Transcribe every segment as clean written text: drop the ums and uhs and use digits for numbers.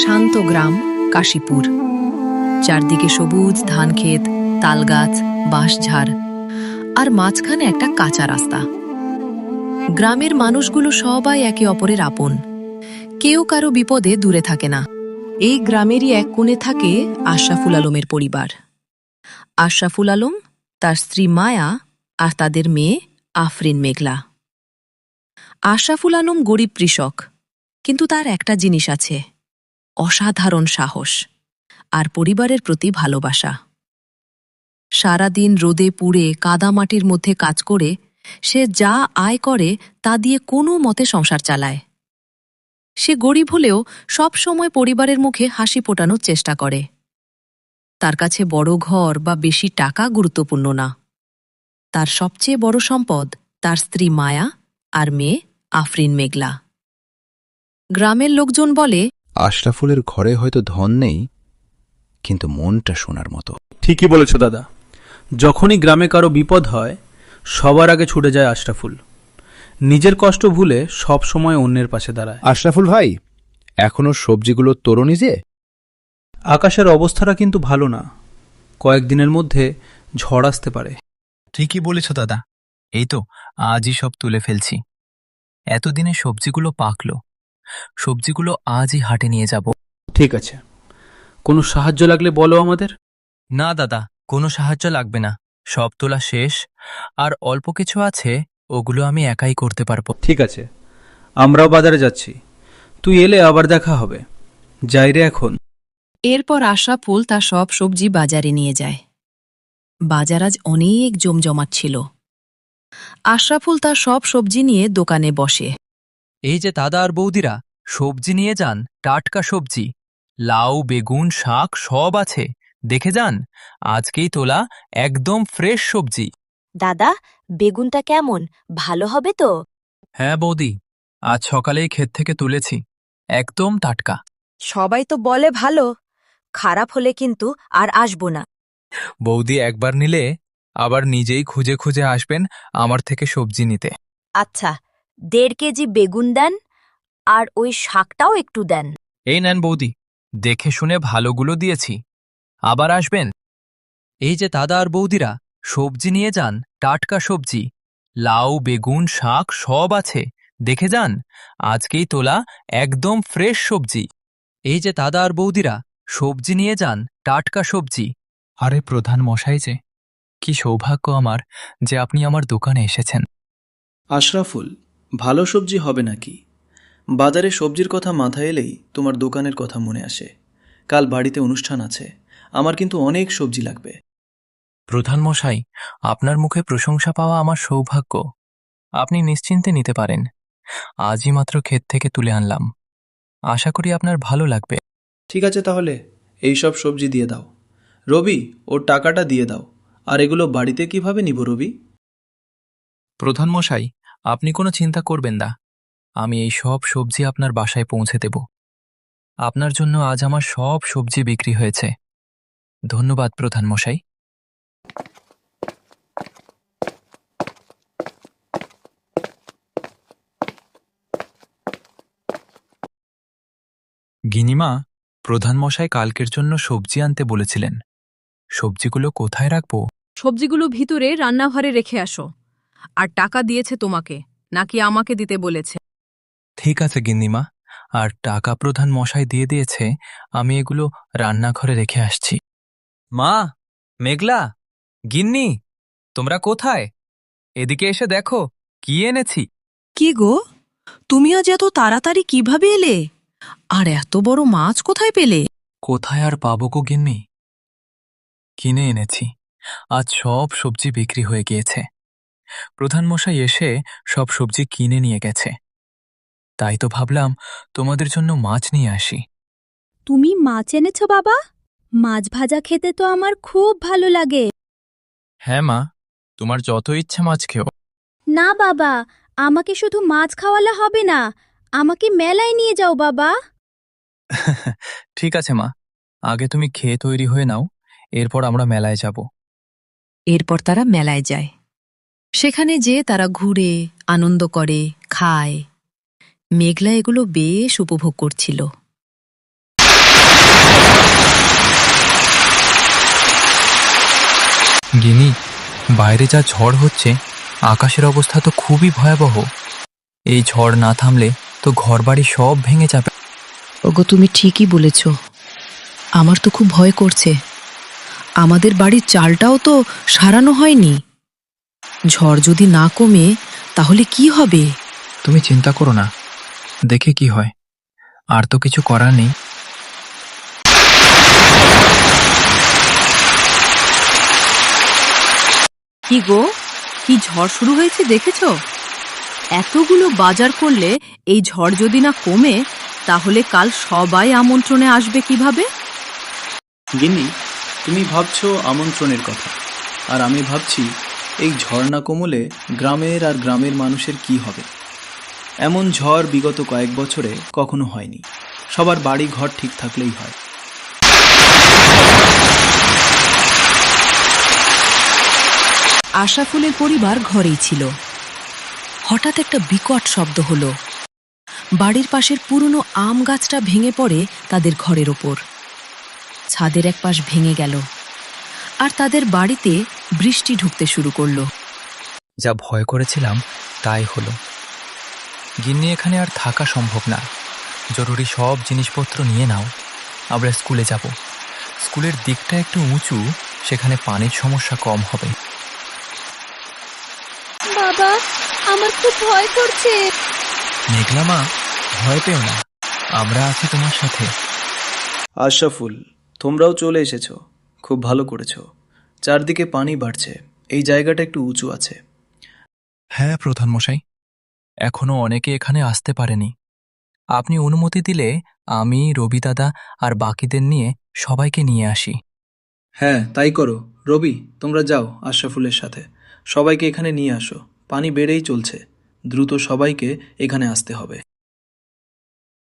শান্ত গ্রাম কাশীপুর। চারদিকে সবুজ ধানক্ষেত, তালগাছ, বাঁশঝাড়, আর মাঝখানে একটা কাঁচা রাস্তা। গ্রামের মানুষগুলো সবাই একে অপরের আপন, কেউ কারো বিপদে দূরে থাকে না। এই গ্রামেরই এক কোণে থাকে আশরাফুল আলমের পরিবার। আশরাফুল আলম, তার স্ত্রী মায়া আর তাদের মেয়ে আফরিন মেঘলা। আশরাফুল আলম গরিব কৃষক, কিন্তু তার একটা জিনিস আছে, অসাধারণ সাহস আর পরিবারের প্রতি ভালোবাসা। সারাদিন রোদে পুড়ে কাদামাটির মধ্যে কাজ করে সে যা আয় করে তা দিয়ে কোনো মতে সংসার চালায়। সে গরিব হলেও সব সময় পরিবারের মুখে হাসি ফোটানোর চেষ্টা করে। তার কাছে বড় ঘর বা বেশি টাকা গুরুত্বপূর্ণ না। তার সবচেয়ে বড় সম্পদ তার স্ত্রী মায়া আর মেয়ে আফরিন মেঘলা। গ্রামের লোকজন বলে, আশরাফুলের ঘরে হয়তো ধন নেই, কিন্তু মনটা সোনার মতো। ঠিকই বলেছ দাদা। যখনই গ্রামে কারো বিপদ হয় সবার আগে ছুটে যায় আশরাফুল। নিজের কষ্ট ভুলে সব সময় অন্যের পাশে দাঁড়ায়। আশরাফুল ভাই, এখনো সবজিগুলো তোরো নিজে? আকাশের অবস্থাটা কিন্তু ভালো না, কয়েকদিনের মধ্যে ঝড় আসতে পারে। ঠিকই বলেছ দাদা, এই তো আজই সব তুলে ফেলছি। এতদিনে সবজিগুলো পাকলো, সবজিগুলো আজই হাটে নিয়ে যাব। ঠিক আছে, কোনো সাহায্য লাগলে বলো আমাদের। না দাদা, কোনো সাহায্য লাগবে না, সব তোলা শেষ। আর অল্প কিছু আছে, ওগুলো আমি একাই করতে পারবো। ঠিক আছে, আমরাও বাজারে যাচ্ছি, তুই এলে আবার দেখা হবে। যাই রে এখন। এরপর আশরাফুল তার সব সবজি বাজারে নিয়ে যায়। বাজার আজ অনেক জমজমাট ছিল। আশরাফুল তার সব সবজি নিয়ে দোকানে বসে। এই যে দাদা আর বৌদিরা, সবজি নিয়ে যান, টাটকা সবজি, লাউ, বেগুন, শাক সব আছে, দেখে যান। আজকেই তোলা একদম ফ্রেশ সবজি। দাদা, বেগুনটা কেমন, ভালো হবে তো? হ্যাঁ বৌদি, আজ সকালেই ক্ষেত থেকে তুলেছি, একদম টাটকা। সবাই তো বলে ভালো, খারাপ হলে কিন্তু আর আসবো না। বৌদি একবার নিলে আবার নিজেই খুঁজে খুঁজে আসবেন আমার থেকে সবজি নিতে। আচ্ছা, 1.5 কেজি বেগুন দেন, আর ওই শাকটাও একটু দেন। এই নেন বৌদি, দেখে শুনে ভালোগুলো দিয়েছি, আবার আসবেন। এই যে দাদা আর বৌদিরা, সবজি নিয়ে যান, টাটকা সবজি, লাউ, বেগুন, শাক সব আছে, দেখে যান। আজকেই তোলা একদম ফ্রেশ সবজি। এই যে দাদা আর বৌদিরা, সবজি নিয়ে যান, টাটকা সবজি। আরে প্রধান মশাই যে, কি সৌভাগ্য আমার যে আপনি আমার দোকানে এসেছেন। আশরাফুল, ভালো সবজি হবে নাকি? বাজারে সবজির কথা মাথায় এলেই তোমার দোকানের কথা মনে আসে। কাল বাড়িতে অনুষ্ঠান আছে, আমার কিন্তু অনেক সবজি লাগবে। প্রধান মশাই, আপনার মুখে প্রশংসা পাওয়া আমার সৌভাগ্য। আপনি নিশ্চিন্তে নিতে পারেন, আজই মাত্র ক্ষেত থেকে তুলে আনলাম, আশা করি আপনার ভালো লাগবে। ঠিক আছে, তাহলে এই সব সবজি দিয়ে দাও। রবি, ওর টাকাটা দিয়ে দাও। আর এগুলো বাড়িতে কিভাবে নিব রবি? প্রধান মশাই, আপনি কোনো চিন্তা করবেন না, আমি এই সব সবজি আপনার বাসায় পৌঁছে দেব। আপনার জন্য আজ আমার সব সবজি বিক্রি হয়েছে। ধন্যবাদ প্রধান মশাই। গিনিমা, প্রধান মশাই কালকের জন্য সবজি আনতে বলেছিলেন, সবজিগুলো কোথায় রাখবো? সবজিগুলো ভিতরে রান্নাঘরে রেখে আসো। আর টাকা দিয়েছে তোমাকে, নাকি আমাকে দিতে বলেছে? ঠিক আছে গিন্নিমা, আর টাকা প্রধান মশাই দিয়ে দিয়েছে, আমি এগুলো রান্নাঘরে রেখে আসছি। মা, মেঘলা, গিন্নি, তোমরা কোথায়? এদিকে এসে দেখো কি এনেছি। কি গো, তুমি আজ এত তাড়াতাড়ি কিভাবে এলে? আর এত বড় মাছ কোথায় পেলে? কোথায় আর পাবো গো গিন্নি, কিনে এনেছি। আজ সব সবজি বিক্রি হয়ে গিয়েছে, প্রধান মশাই এসে সব সবজি কিনে নিয়ে গেছে। তাই তো ভাবলাম তোমাদের জন্য মাছ নিয়ে আসি। তুমি মাছ এনেছো বাবা? মাছ ভাজা খেতে তো আমার খুব ভালো লাগে। হ্যাঁ মা, তোমার যত ইচ্ছে মাছ খেও। না বাবা, আমাকে শুধু মাছ খাওয়ালে হবে না, আমাকে মেলায় নিয়ে যাও বাবা। ঠিক আছে মা, আগে তুমি খেয়ে তৈরি হয়ে নাও, এরপর আমরা মেলায় যাব। এরপর তারা মেলায় যায়। সেখানে যেয়ে তারা ঘুরে, আনন্দ করে, খায়। মেঘলা এগুলো বেশ উপভোগ করছিল। গিনি, বাইরে যা ঝড় হচ্ছে, আকাশের অবস্থা তো খুবই ভয়াবহ। এই ঝড় না থামলে তো ঘরবাড়ি সব ভেঙে যাবে। ওগো, তুমি ঠিকই বলেছ। আমার তো খুব ভয় করছে। আমাদের বাড়ির চালটাও তো সারানো হয়নি। ঝড় যদি না কমে তাহলে কি হবে? তুমি চিন্তা করো না, দেখে কি হয়। আর তো কিছু করার নেই। কি গো, কি ঝড় শুরু হয়েছে দেখেছো? এতগুলো বাজার করলে এই ঝড় যদি না কমে তাহলে কাল সবাই আমন্ত্রণে আসবে কিভাবে? গিন্নি, তুমি ভাবছো আমন্ত্রণের কথা, আর আমি ভাবছি এই ঝড় না কমলে গ্রামের আর গ্রামের মানুষের কি হবে। এমন ঝড় বিগত কয়েক বছরে কখনো হয়নি। সবার বাড়ি ঘর ঠিক থাকলেই হয়। আশাফুলের পরিবার ঘরেই ছিল। হঠাৎ একটা বিকট শব্দ হলো। বাড়ির পাশের পুরনো আম গাছটা ভেঙে পড়ে তাদের ঘরের ওপর। ছাদের এক পাশ ভেঙে গেল, আর তাদের বাড়িতে বৃষ্টি ঢুকতে শুরু করলো। যা ভয় করেছিলাম তাই হলো। গিন্নি, এখানে আর থাকা সম্ভব না। জরুরি সব জিনিসপত্র নিয়ে নাও, আমরা স্কুলে যাব। স্কুলের দিকটা একটু উঁচু, সেখানে পানির সমস্যা কম হবে। বাবা, আমার খুব ভয় করছে। মেঘলা মা, ভয় পেও না, আমরা আছি তোমার সাথে। আশরাফুল, তোমরাও চলে এসেছো, খুব ভালো করেছো। চারদিকে পানি বাড়ছে, এই জায়গাটা একটু উঁচু আছে। হ্যাঁ প্রধান মশাই, এখনো অনেকে এখানে আসতে পারেনি। আপনি অনুমতি দিলে আমি, রবি দাদা আর বাকিদের নিয়ে সবাইকে নিয়ে আসি। হ্যাঁ, তাই করো। রবি, তোমরা যাও আশরাফুলের সাথে, সবাইকে এখানে নিয়ে আসো। পানি বেড়েই চলছে, দ্রুত সবাইকে এখানে আসতে হবে।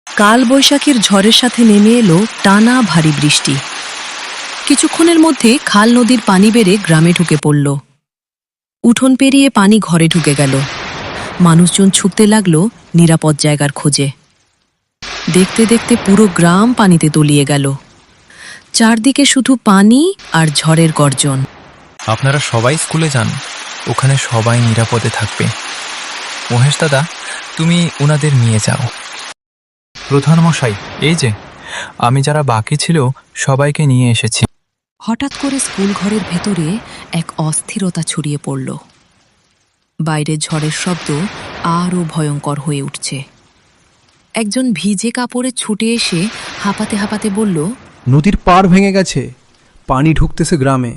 কাল বৈশাখীর ঝড়ের সাথে নেমে এলো টানা ভারী বৃষ্টি। কিছুক্ষণের মধ্যে খাল নদীর পানি বেড়ে গ্রামে ঢুকে পড়ল। উঠোন পেরিয়ে পানি ঘরে ঢুকে গেল। মানুষজন ছুটতে লাগল নিরাপদ জায়গার খোঁজে। দেখতে দেখতে পুরো গ্রাম পানিতে তলিয়ে গেল। চারদিকে শুধু পানি আর ঝড়ের গর্জন। আপনারা সবাই স্কুলে যান, ওখানে সবাই নিরাপদে থাকবে। মহেশ দাদা, তুমি ওনাদের নিয়ে যাও। প্রধান মশাই, এই যে আমি যারা বাকি ছিল সবাইকে নিয়ে এসেছি। হঠাৎ করে স্কুল ঘরের ভেতরে এক অস্থিরতা ছড়িয়ে পড়ল। বাইরে ঝড়ের শব্দ আরও ভয়ঙ্কর হয়ে উঠছে। একজন ভিজে কাপড়ে ছুটে এসে হাঁপাতে হাঁপাতে বলল, নদীর পাড় ভেঙে গেছে, পানি ঢুকতেছে গ্রামে।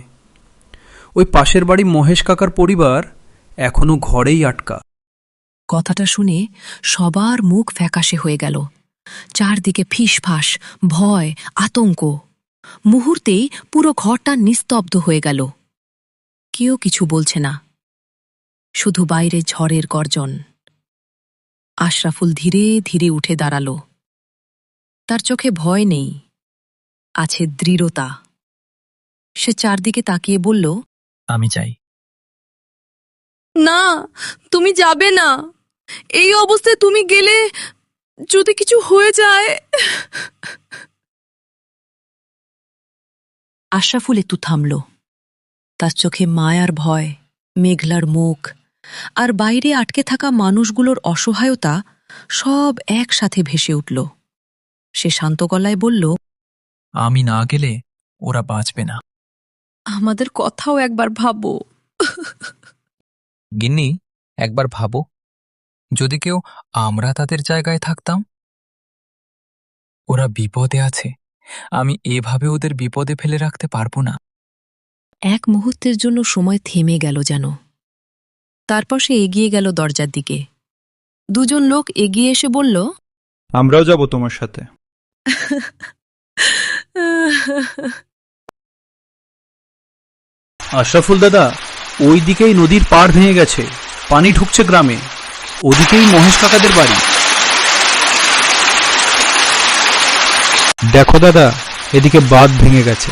ওই পাশের বাড়ি মহেশ কাকার পরিবার এখনো ঘরেই আটকা। কথাটা শুনে সবার মুখ ফ্যাকাশে হয়ে গেল। চারদিকে ফিসফাস, ভয়, আতঙ্ক। মুহূর্তেই পুরো ঘরটা নিস্তব্ধ হয়ে গেল। কেউ কিছু বলছে না, শুধু বাইরে ঝড়ের গর্জন। আশরাফুল ধীরে ধীরে উঠে দাঁড়াল। তার চোখে ভয় নেই, আছে দৃঢ়তা। সে চারদিকে তাকিয়ে বলল, আমি চাই। না, তুমি যাবে না। এই অবস্থায় তুমি গেলে যদি কিছু হয়ে যায়। আশরাফুল একটু থামল। তার চোখে মায়ার ভয়, মেঘলার মুখ আর বাইরে আটকে থাকা মানুষগুলোর অসহায়তা সব একসাথে ভেসে উঠল। সে শান্ত গলায় বলল, আমি না গেলে ওরা বাঁচবে না। আমাদের কথাও একবার ভাবো। গিন্নি, একবার ভাবো, যদি কেউ আমরা তাদের জায়গায় থাকতাম। ওরা বিপদে আছে, আমি এভাবে ওদের বিপদে ফেলে রাখতে পারবো না। এক মুহূর্তের জন্য সময় থেমে গেল যেন। তারপর সে এগিয়ে গেল দরজার দিকে। দুজন লোক এগিয়ে এসে বলল, আমরাও যাব তোমার সাথে। আশরাফুল দাদা, ওই দিকেই নদীর পাড় ভেঙে গেছে, পানি ঢুকছে গ্রামে। ওদিকেই মহেশ কাকাদের বাড়ি। দেখো দাদা, এদিকে বাঁধ ভেঙে গেছে।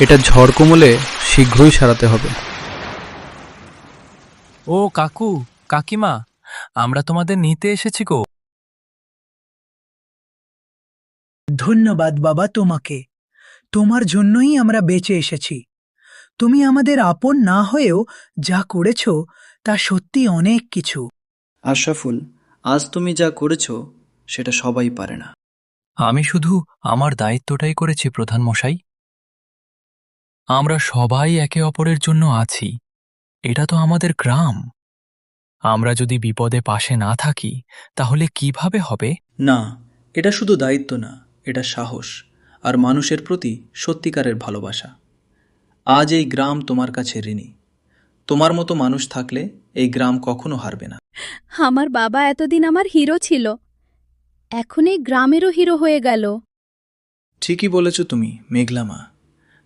এটা ঝড় কমলে শীঘ্রই সারাতে হবে। ও কাকু, কাকিমা, আমরা তোমাদের নিতে এসেছি গো। ধন্যবাদ বাবা তোমাকে, তোমার জন্যই আমরা বেঁচে এসেছি। তুমি আমাদের আপন না হয়েও যা করেছ তা সত্যি অনেক কিছু। আশরাফুল, আজ তুমি যা করেছ সেটা সবাই পারে না। আমি শুধু আমার দায়িত্বটাই করেছি প্রধান মশাই। আমরা সবাই একে অপরের জন্য আছি। এটা তো আমাদের গ্রাম। আমরা যদি বিপদে পাশে না থাকি তাহলে কিভাবে হবে? না, এটা শুধু দায়িত্ব না, এটা সাহস আর মানুষের প্রতি সত্যিকারের ভালোবাসা। আজ এই গ্রাম তোমার কাছে ঋণী। তোমার মতো মানুষ থাকলে এই গ্রাম কখনো হারবে না। আমার বাবা এতদিন আমার হিরো ছিল, এখন এই গ্রামেরও হিরো হয়ে গেল। ঠিকই বলেছ তুমি, মেঘলা মা।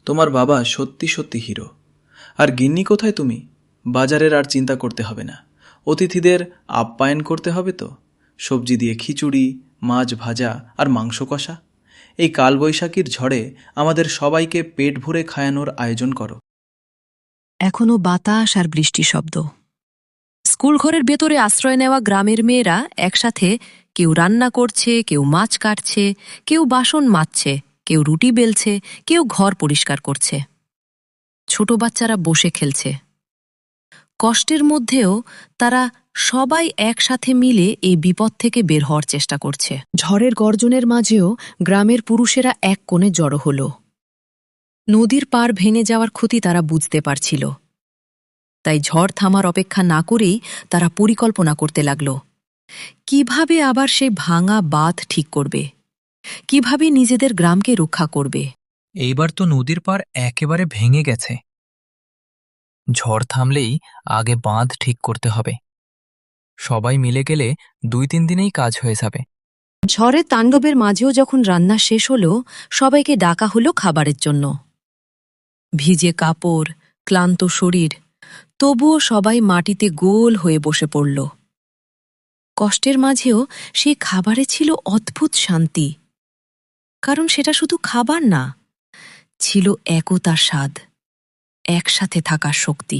তোমার বাবা সত্যি সত্যি হিরো। আর গিন্নি কোথায় তুমি? বাজারের আর চিন্তা করতে হবে না। অতিথিদের আপ্যায়ন করতে হবে তো। সবজি দিয়ে খিচুড়ি, মাছ ভাজা আর মাংস কষা। এই কালবৈশাখীর ঝড়ে আমাদের সবাইকে পেট ভরে খায়ানোর আয়োজন করো। এখনো বাতাস আর বৃষ্টি শব্দ। স্কুল ঘরের ভেতরে আশ্রয় নেওয়া গ্রামের মেয়েরা একসাথে কেউ রান্না করছে, কেউ মাছ কাটছে, কেউ বাসন মাজছে, কেউ রুটি বেলছে, কেউ ঘর পরিষ্কার করছে। ছোট বাচ্চারা বসে খেলছে। কষ্টের মধ্যেও তারা সবাই একসাথে মিলে এই বিপদ থেকে বের হওয়ার চেষ্টা করছে। ঝড়ের গর্জনের মাঝেও গ্রামের পুরুষেরা এক কোণে জড়ো হল। নদীর পাড় ভেঙে যাওয়ার ক্ষতি তারা বুঝতে পারছিল। তাই ঝড় থামার অপেক্ষা না করেই তারা পরিকল্পনা করতে লাগল। কিভাবে আবার সেই ভাঙা বাঁধ ঠিক করবে, কিভাবে নিজেদের গ্রামকে রক্ষা করবে। এইবার তো নদীর পাড় একেবারে ভেঙে গেছে। ঝড় থামলেই আগে বাঁধ ঠিক করতে হবে। সবাই মিলে গেলে 2-3 দিনেই কাজ হয়ে যাবে। ঝড়ের তাণ্ডবের মাঝেও যখন রান্না শেষ হল, সবাইকে ডাকা হলো খাবারের জন্য। ভিজে কাপড়, ক্লান্ত শরীর, তবুও সবাই মাটিতে গোল হয়ে বসে পড়ল। কষ্টের মাঝেও সেই খাবারে ছিল অদ্ভুত শান্তি। কারণ সেটা শুধু খাবার না, ছিল একতার স্বাদ, একসাথে থাকার শক্তি।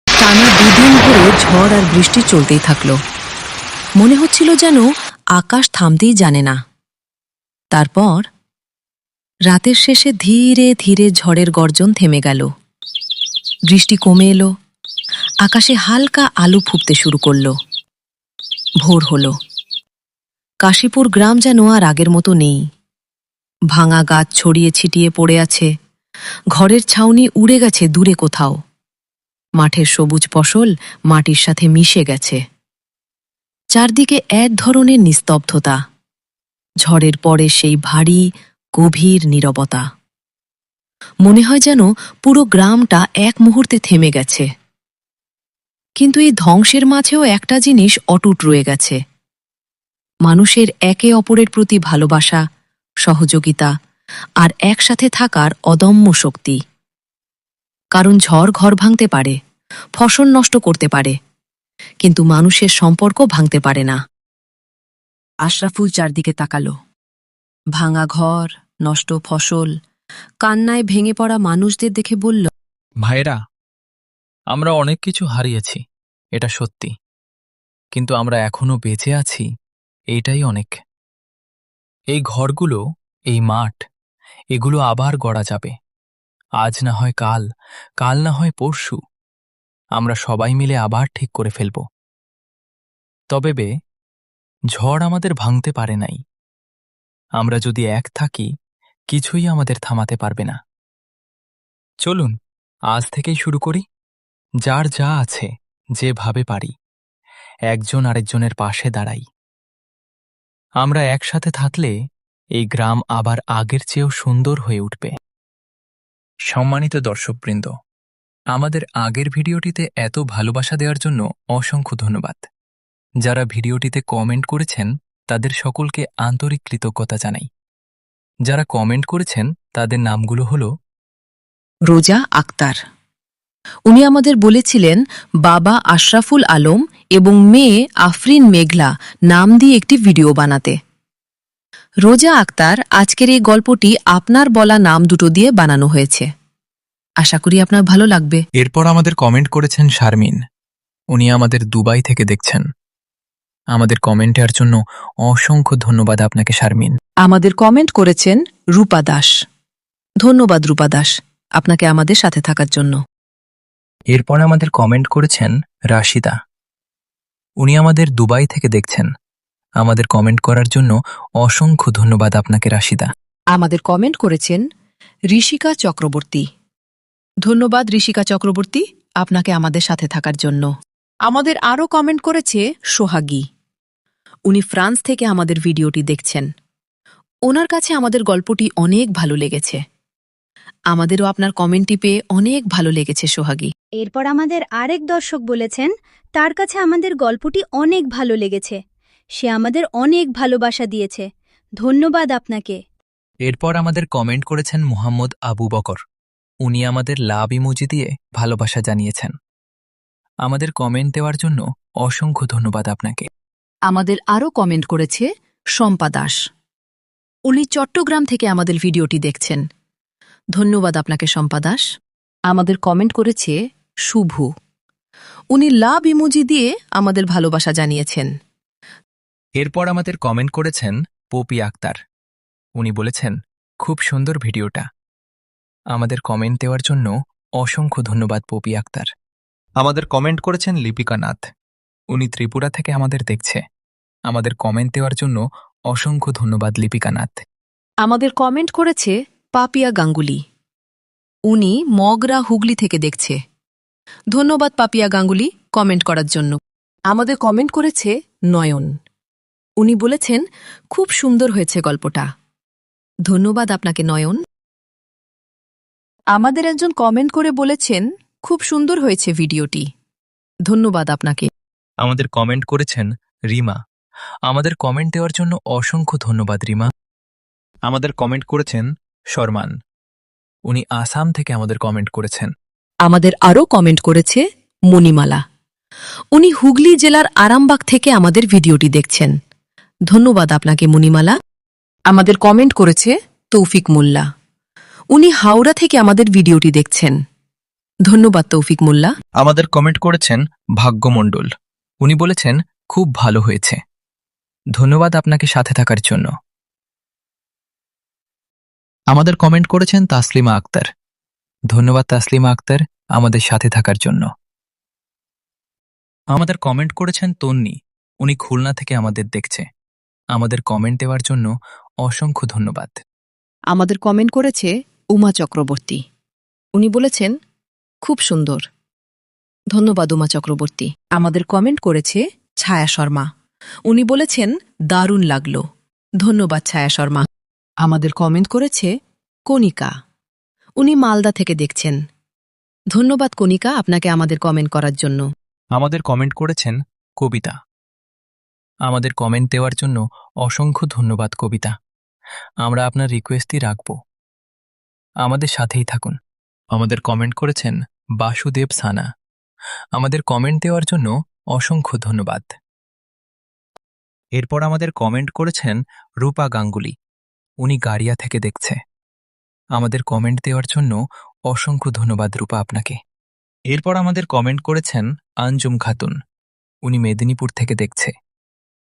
টানা 2 দিন ধরে ঝড় আর বৃষ্টি চলতেই থাকল। মনে হচ্ছিল যেন আকাশ থামতেই জানে না। তারপর রাতের শেষে ধীরে ধীরে ঝড়ের গর্জন থেমে গেল। বৃষ্টি কমে এলো। আকাশে হালকা আলো ফুটতে শুরু করল। ভোর হল। কাশীপুর গ্রাম যেন আর আগের মতো নেই। ভাঙা গাছ ছড়িয়ে ছিটিয়ে পড়ে আছে। ঘরের ছাউনি উড়ে গেছে দূরে কোথাও। মাঠের সবুজ ফসল মাটির সাথে মিশে গেছে। চারদিকে এক ধরনের নিস্তব্ধতা। ঝড়ের পরে সেই ভারী গভীর নীরবতা। মনে হয় যেন পুরো গ্রামটা এক মুহূর্তে থেমে গেছে। কিন্তু এই ধ্বংসের মাঝেও একটা জিনিস অটুট রয়ে গেছে। মানুষের একে অপরের প্রতি ভালোবাসা, সহযোগিতা আর একসাথে থাকার অদম্য শক্তি। কারণ ঝড় ঘর ভাঙতে পারে, ফসল নষ্ট করতে পারে, কিন্তু মানুষের সম্পর্ক ভাঙতে পারে না। আশরাফুল চারদিকে তাকাল। ভাঙা ঘর, নষ্ট ফসল, কান্নায় ভেঙে পড়া মানুষদের দেখে বলল, ভাইরা, আমরা অনেক কিছু হারিয়েছি, এটা সত্যি। কিন্তু আমরা এখনো বেঁচে আছি, এইটাই অনেক। এই ঘরগুলো, এই মাঠ, এগুলো আবার গড়া যাবে। আজ না হয় কাল, কাল না হয় পরশু। আমরা সবাই মিলে আবার ঠিক করে ফেলব। তবে ঝড় আমাদের ভাঙতে পারে নাই। আমরা যদি এক থাকি, কিছুই আমাদের থামাতে পারবে না। চলুন আজ থেকেই শুরু করি। যার যা আছে, যেভাবে পারি, একজন আরেকজনের পাশে দাঁড়াই। আমরা একসাথে থাকলে এই গ্রাম আবার আগের চেয়েও সুন্দর হয়ে উঠবে। সম্মানিত দর্শকবৃন্দ, আমাদের আগের ভিডিওটিতে এত ভালোবাসা দেওয়ার জন্য অসংখ্য ধন্যবাদ। যারা ভিডিওটিতে কমেন্ট করেছেন তাদের সকলকে আন্তরিক কৃতজ্ঞতা জানাই। যারা কমেন্ট করেছেন তাদের নামগুলো হল রোজা আক্তার। উনি আমাদের বলেছিলেন বাবা আশরাফুল আলম এবং মেয়ে আফরিন মেঘলা নাম দিয়ে একটি ভিডিও বানাতে। রোজা আক্তার, আজকের এই গল্পটি আপনার বলা নাম দুটো দিয়ে বানানো হয়েছে। আশা করি আপনার ভালো লাগবে। এরপর আমাদের কমেন্ট করেছেন শারমিন। উনি আমাদের দুবাই থেকে দেখছেন। আমাদের কমেন্টের জন্য অসংখ্য ধন্যবাদ আপনাকে শারমিন। আমাদের কমেন্ট করেছেন রূপা দাস। ধন্যবাদ রূপা দাস, আপনাকে আমাদের সাথে থাকার জন্য। এরপর আমাদের কমেন্ট করেছেন রাশিদা। উনি আমাদের দুবাই থেকে দেখছেন। আমাদের কমেন্ট করার জন্য অসংখ্য ধন্যবাদ আপনাকে রাশিদা। আমাদের কমেন্ট করেছেন ঋষিকা চক্রবর্তী। ধন্যবাদ ঋষিকা চক্রবর্তী, আপনাকে আমাদের সাথে থাকার জন্য। আমাদের আরও কমেন্ট করেছে সোহাগী। উনি ফ্রান্স থেকে আমাদের ভিডিওটি দেখছেন। ওনার কাছে আমাদের গল্পটি অনেক ভালো লেগেছে। আমাদেরও আপনার কমেন্টটি পেয়ে অনেক ভালো লেগেছে সোহাগী। এরপর আমাদের আরেক দর্শক বলেছেন তার কাছে আমাদের গল্পটি অনেক ভালো লেগেছে। সে আমাদের অনেক ভালোবাসা দিয়েছে। ধন্যবাদ আপনাকে। এরপর আমাদের কমেন্ট করেছেন মুহাম্মদ আবু বকর। উনি আমাদের লাভ ইমোজি দিয়ে ভালোবাসা জানিয়েছেন। আমাদের কমেন্ট দেওয়ার জন্য অসংখ্য ধন্যবাদ আপনাকে। আমাদের আরও কমেন্ট করেছে শম্পা দাস। উনি চট্টগ্রাম থেকে আমাদের ভিডিওটি দেখছেন। ধন্যবাদ আপনাকে শম্পা দাস। আমাদের কমেন্ট করেছে শুভ। উনি লাভ ইমোজি দিয়ে আমাদের ভালোবাসা জানিয়েছেন। এরপর আমাদের কমেন্ট করেছেন পপি আক্তার। উনি বলেছেন, খুব সুন্দর ভিডিওটা। আমাদের কমেন্ট দেওয়ার জন্য অসংখ্য ধন্যবাদ পপি আক্তার। আমাদের কমেন্ট করেছেন লিপিকা নাথ। উনি ত্রিপুরা থেকে আমাদের দেখছে। আমাদের কমেন্ট দেওয়ার জন্য অসংখ্য ধন্যবাদ লিপিকা নাথ। আমাদের কমেন্ট করেছে পাপিয়া গাঙ্গুলি। উনি মগরা হুগলি থেকে দেখছে। ধন্যবাদ পাপিয়া গাঙ্গুলি কমেন্ট করার জন্য। আমাদের কমেন্ট করেছে নয়ন। উনি বলেছেন খুব সুন্দর হয়েছে গল্পটা। ধন্যবাদ আপনাকে নয়ন। আমাদের একজন কমেন্ট করে বলেছেন খুব সুন্দর হয়েছে ভিডিওটি। ধন্যবাদ আপনাকে। আমাদের কমেন্ট করেছেন রিমা। আমাদের কমেন্ট দেওয়ার জন্য অসংখ্য ধন্যবাদ রিমা। আমাদের কমেন্ট করেছেন শর্মান। উনি আসাম থেকে আমাদের কমেন্ট করেছেন। আমাদের আরও কমেন্ট করেছে মণিমালা। উনি হুগলি জেলার আরামবাগ থেকে আমাদের ভিডিওটি দেখছেন। ধন্যবাদ আপনাকে মণিমালা। আমাদের কমেন্ট করেছে তৌফিক মোল্লা। উনি হাওড়া থেকে আমাদের ভিডিওটি দেখছেন। ধন্যবাদ তৌফিক মোল্লা। আমাদের কমেন্ট করেছেন ভাগ্যমণ্ডল। উনি বলেছেন খুব ভালো হয়েছে। ধন্যবাদ আপনাকে সাথে থাকার জন্য। আমাদের কমেন্ট করেছেন তাসলিমা আক্তার। ধন্যবাদ তাসলিমা আক্তার আমাদের সাথে থাকার জন্য। আমাদের কমেন্ট করেছেন তন্নি। উনি খুলনা থেকে আমাদের দেখছে। আমাদের কমেন্ট দেওয়ার জন্য অসংখ্য ধন্যবাদ। আমাদের কমেন্ট করেছে উমা চক্রবর্তী। উনি বলেছেন খুব সুন্দর। ধন্যবাদ উমা চক্রবর্তী। আমাদের কমেন্ট করেছে ছায়া শর্মা। উনি বলেছেন দারুণ লাগল। ধন্যবাদ ছায়া শর্মা। আমাদের কমেন্ট করেছে কণিকা। উনি মালদা থেকে দেখছেন। ধন্যবাদ কণিকা আপনাকে আমাদের কমেন্ট করার জন্য। আমাদের কমেন্ট করেছেন কবিতা। আমাদের কমেন্ট দেওয়ার জন্য অসংখ্য ধন্যবাদ কবিতা। আমরা আপনার রিকোয়েস্টই রাখব। আমাদের সাথেই থাকুন। আমাদের কমেন্ট করেছেন বাসুদেব সানা। আমাদের কমেন্ট দেওয়ার জন্য অসংখ্য ধন্যবাদ। এরপর আমাদের কমেন্ট করেছেন রূপা গাঙ্গুলি। উনি গাড়িয়া থেকে দেখছে। আমাদের কমেন্ট দেওয়ার জন্য অসংখ্য ধন্যবাদ রূপা আপনাকে। এরপর আমাদের কমেন্ট করেছেন আঞ্জুম খাতুন। উনি মেদিনীপুর থেকে দেখছে।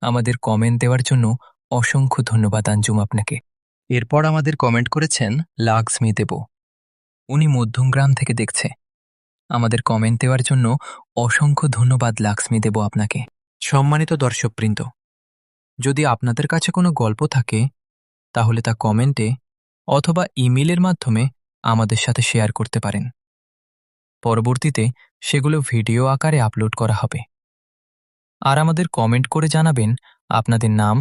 আমাদের কমেন্ট দেওয়ার জন্য অসংখ্য ধন্যবাদ আঞ্জুম আপনাকে। এরপর আমাদের কমেন্ট করেছেন লাক্সমি দেব। উনি মধ্যমগ্রাম থেকে দেখছে। আমাদের কমেন্ট দেওয়ার জন্য অসংখ্য ধন্যবাদ লাক্সমি দেব আপনাকে। সম্মানিত দর্শকবৃন্দ, যদি আপনাদের কাছে কোনো গল্প থাকে তাহলে তা কমেন্টে অথবা ইমেলের মাধ্যমে আমাদের সাথে শেয়ার করতে পারেন। পরবর্তীতে সেগুলো ভিডিও আকারে আপলোড করা হবে। আর আমাদের কমেন্ট করে জানাবেন আপনাদের নাম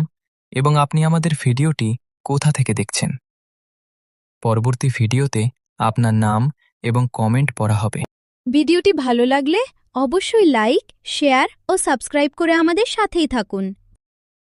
এবং আপনি আমাদের ভিডিওটি কোথা থেকে দেখছেন। পরবর্তী ভিডিওতে আপনার নাম এবং কমেন্ট পড়া হবে। ভিডিওটি ভালো লাগলে অবশ্যই লাইক, শেয়ার ও সাবস্ক্রাইব করে আমাদের সাথেই থাকুন।